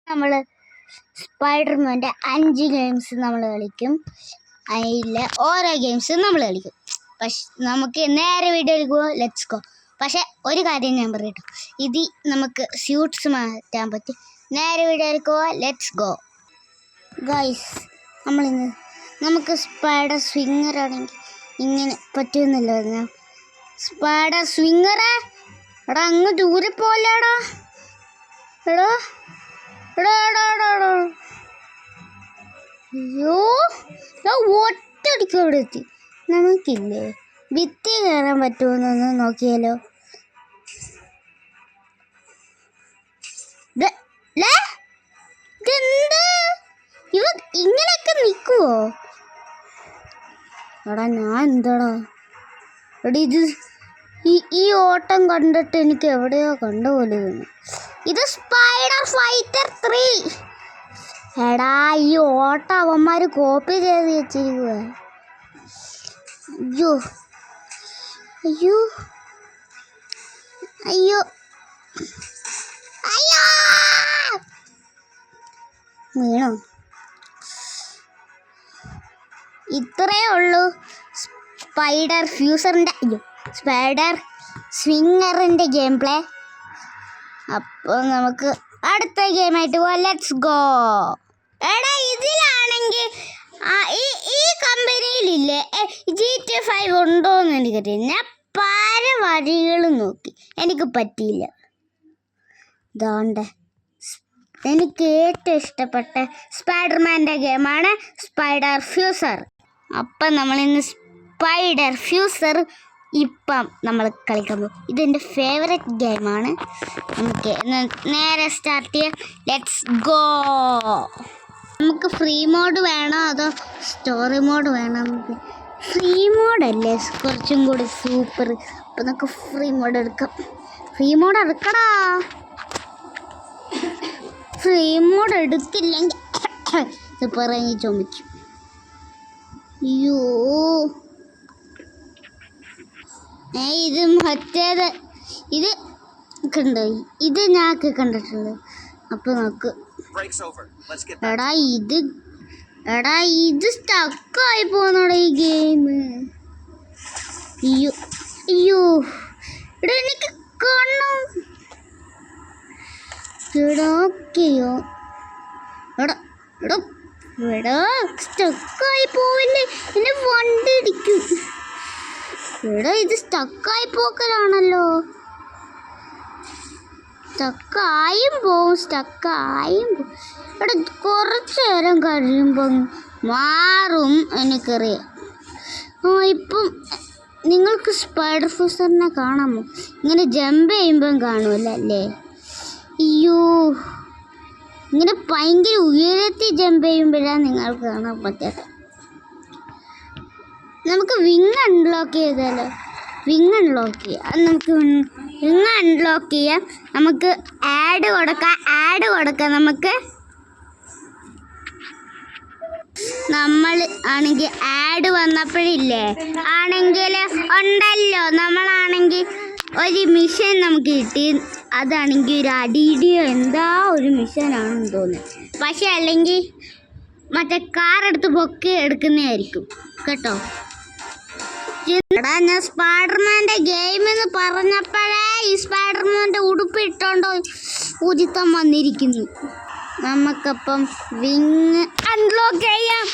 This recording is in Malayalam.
നമ്മൾ സ്പൈഡർമാൻ്റെ 5 ഗെയിംസ് നമ്മൾ കളിക്കും. അതിൽ ഓരോ ഗെയിംസും നമ്മൾ കളിക്കും. പക്ഷെ നമുക്ക് നേരെ വീഡിയോയിൽ പോകാം. Let's go. പക്ഷെ ഒരു കാര്യം ഞാൻ പറയട്ടോ, ഇത് നമുക്ക് സ്യൂട്ട്സ് മാറ്റാൻ പറ്റും. നേരെ വീഡിയോയിൽ പോകാം. Let's go guys. നമുക്ക് സ്പൈഡർ സ്വിങ്ങർ ആണെങ്കിൽ ഇങ്ങനെ പറ്റുമെന്നല്ലോ. ഞാൻ സ്പൈഡർ സ്വിങ്ങറെ എടാ അങ്ങ് ദൂരെ പോലെടാ. എടോ അയ്യോ, ഒറ്റടിക്ക് അവിടെ എത്തി. നമുക്കില്ലേ ഭിത്തി കയറാൻ പറ്റുമെന്നൊന്ന് നോക്കിയാലോ. ഇവ ഇങ്ങനെയൊക്കെ നിൽക്കുവോ? എടാ ഞാൻ എന്താടാ എടാ ഇത് ഈ ഓട്ടം കണ്ടിട്ട് എനിക്ക് എവിടെയോ കണ്ട പോലെ തോന്നി. ഇത് സ്പൈഡർ ഫൈറ്റർ 3. എടാ ഈ ഓട്ടം അവന്മാർ കോപ്പി ചെയ്ത് വെച്ചിരിക്കുക. അയ്യോ അയ്യോ അയ്യോ അയ്യോ വീണോ? ഇത്രയേ ഉള്ളൂ സ്പൈഡർ സ്വിങ്ങറിൻ്റെ ഗെയിം പ്ലേ. അപ്പോൾ നമുക്ക് അടുത്ത ഗെയിമായിട്ട് പോവാം. Let's go. എടാ ഇതിലാണെങ്കിൽ ഈ കമ്പനിയിലില്ലേ GTA 5 ഉണ്ടോയെന്ന് എനിക്കറിയാം. ഞാൻ പല വഴികളും നോക്കി, എനിക്ക് പറ്റിയില്ല. ഇതാണ്ട് എനിക്ക് ഏറ്റവും ഇഷ്ടപ്പെട്ട സ്പൈഡർമാൻ്റെ ഗെയിമാണ് സ്പൈഡർ ഫ്യൂസർ. അപ്പം നമ്മളിന്ന് സ്പൈഡർ ഫ്യൂസർ ഇപ്പം നമ്മൾ കളിക്കാൻ പോകും. ഇതെൻ്റെ ഫേവറേറ്റ് ഗെയിമാണ്. നമുക്ക് നേരെ സ്റ്റാർട്ട് ചെയ്യാം. Let's go. നമുക്ക് ഫ്രീ മോഡ് വേണോ അതോ സ്റ്റോറി മോഡ് വേണോ? നമുക്ക് ഫ്രീ മോഡല്ലേ കുറച്ചും കൂടി സൂപ്പർ. അപ്പം നമുക്ക് ഫ്രീ മോഡ് എടുക്കാം. ഫ്രീ മോഡ് എടുക്കടാ. ഫ്രീ മോഡ് എടുക്കില്ലെങ്കിൽ ഇത് പറഞ്ഞ് ചുമയ്ക്കും. അയ്യോ ഇത് മറ്റേത് ഇത് കണ്ടോ? ഇത് ഞാൻ കണ്ടിട്ടുണ്ട്. അപ്പോൾ നമുക്ക് എടാ ഇത് സ്റ്റക്കായി പോകുന്നോടാ ഈ ഗെയിം. അയ്യോ അയ്യോ എടാ എനിക്ക് കാണണം. എടാക്കെയോ എടാ സ്റ്റക്കായി പോവില്ലേ? എന്നെ വണ്ടി ഇടിക്കും. എടാ ഇത് സ്റ്റക്കായി പോക്കലാണല്ലോ. സ്റ്റക്കായും പോവും. എടാ കുറച്ച് നേരം കഴിയുമ്പം മാറും, എനിക്കറിയാം. ഇപ്പം നിങ്ങൾക്ക് സ്പൈഡർ ഫ്യൂസറിനെ കാണാമോ? ഇങ്ങനെ ജമ്പ് ചെയ്യുമ്പം കാണുമല്ലോ അല്ലേ? അയ്യോ ഇങ്ങനെ ഭയങ്കര ഉയരത്തിൽ ജമ്പ് ചെയ്യുമ്പോഴാണ് നിങ്ങൾക്ക് കാണാൻ പറ്റാത്ത. നമുക്ക് വിങ് അൺലോക്ക് ചെയ്താലോ? വിങ് അൺലോക്ക് ചെയ്യാം. നമുക്ക് ആഡ് കൊടുക്കാം. നമ്മൾ ആണെങ്കിൽ ആഡ് വന്നപ്പോഴില്ലേ ആണെങ്കിൽ ഉണ്ടല്ലോ, നമ്മളാണെങ്കിൽ ഒരു മിഷൻ നമുക്ക് കിട്ടി. അതാണെങ്കിൽ ഒരു അടിയിടിയോ എന്താ ഒരു മിഷനാണെന്ന് തോന്നുന്നു. പക്ഷെ അല്ലെങ്കിൽ മറ്റേ കാറെടുത്ത് പൊക്കി എടുക്കുന്നതായിരിക്കും കേട്ടോ. എടാ ഞാൻ സ്പൈഡർമാൻ്റെ ഗെയിം എന്ന് പറഞ്ഞപ്പോഴേ ഈ സ്പൈഡർമാൻ്റെ ഉടുപ്പ് ഇട്ടോണ്ടോ ഉചിതം വന്നിരിക്കുന്നു. നമുക്കപ്പം വിങ് അൺലോക്ക് ചെയ്യാം.